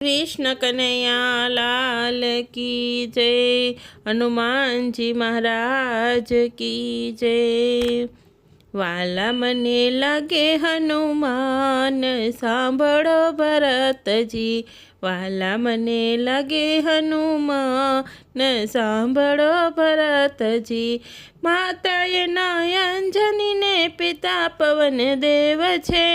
कृष्ण कन्हैया लाल की जय। हनुमान जी महाराज की जय। वाला मने लगे हनुमान सांभळो भरतजी। वाला मने लगे हनुमान सांभळो भरतजी। माताए नयंजनी ने पिता पवन देव छे।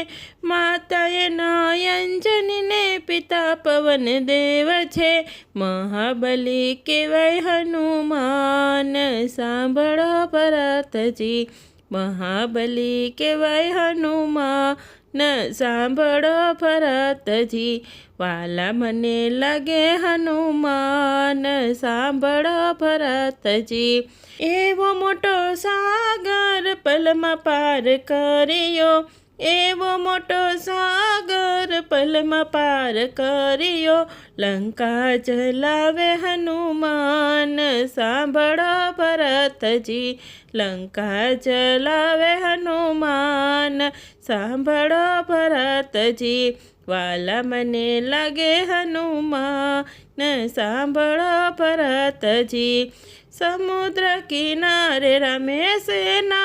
माताए नयंजनी ने पिता पवन देव छे। महाबली केवाय हनुमान सांभळो भरतजी। महाबली केवाय हनुमान सांभळो भरतजी। वाला मने लगे हनुमान सांभळो भरतजी। एवो मोटो सागर पलमा पार कर्यो। एवो मोटो सागर पलमा पार कर्यो। लंका जलावे हनुमान सांभळो भरतजी। लंका जलावे हनुमान सांभळो भरतजी। वाला मने लगे हनुमान सांभळो भरतजी। समुद्र किनारे रामे सेना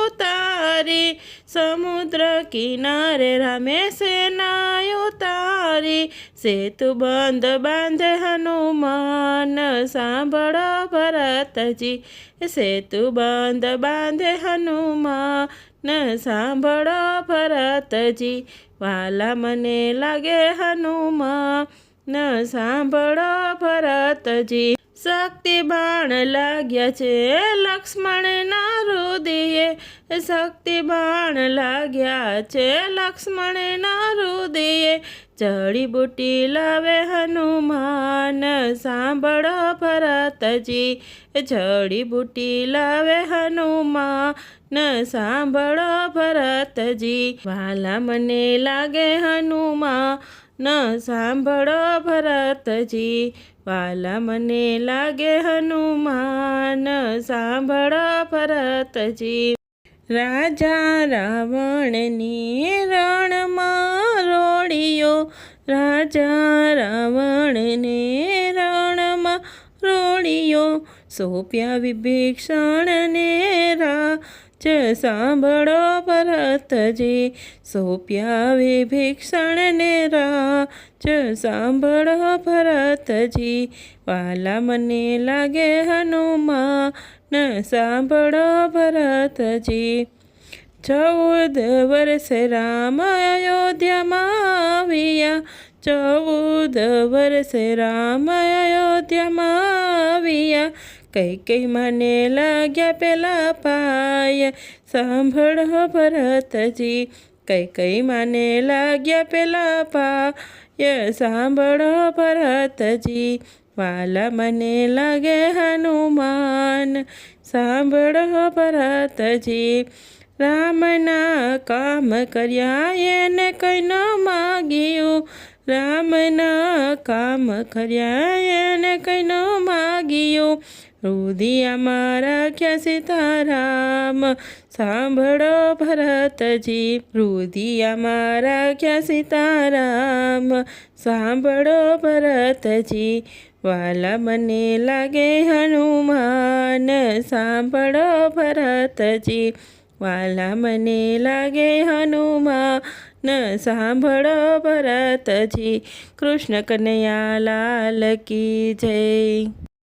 उतारी। समुद्र किनारे रामे सेना उतारी। सेतु बंध बांधे हनुमान सांभळो भरतजी। सेतु बंध बांधे हनुमान सांभळो भरतजी। वाला मने लागे हनुमान सांभळो भरतजी। शक्ति बाण लाग्या छे लक्ष्मण ना हृदये। शक्ति बाण लाग्या छे लक्ष्मण ना हृदये। जड़ी बूटी लावे हनुमान सांभळो भरतजी। जड़ी बूटी लावे हनुमान सांभळो भरतजी। वाला मने लागे हनुमान सांभळो भरतजी। वाला मने लागे हनुमान सांभळो भरतजी। राजा रावणनी रणमां रोळियो। राजा रावणने रणमां रोळियो। सोप्या विभीषणने राज्य सांभळो भरतजी। सोप्या विभीषणने राज्य सांभळो भरतजी। वाला मने लागे हनुमान सांभळो भरतजी। 14 वर्ष राम अयोध्या मां आव्या। 14 वर्ष राम अयोध्या मां आव्या। कैकेयी माने लाग्या पेला पाय सांभळो भरतजी। कैकेयी माने लाग्या पेला पाय सांभळो भरतजी। वाला मने लागे हनुमान सांभळो भरतजी। रामना काम कर्या एने कई न माग्યું। रामना काम कर्या एने कई न माग्યું। हृदयमां राख्या सीताराम सांभळो भरतजी। हृदयमां राख्या सीताराम सांभळो भरतजी। वाला मने लागे हनुमान सांभळो भरतजी। वाला मने लागे हनुमान सांभळो भरतजी। कृष्ण कन्हैया लाल की जय।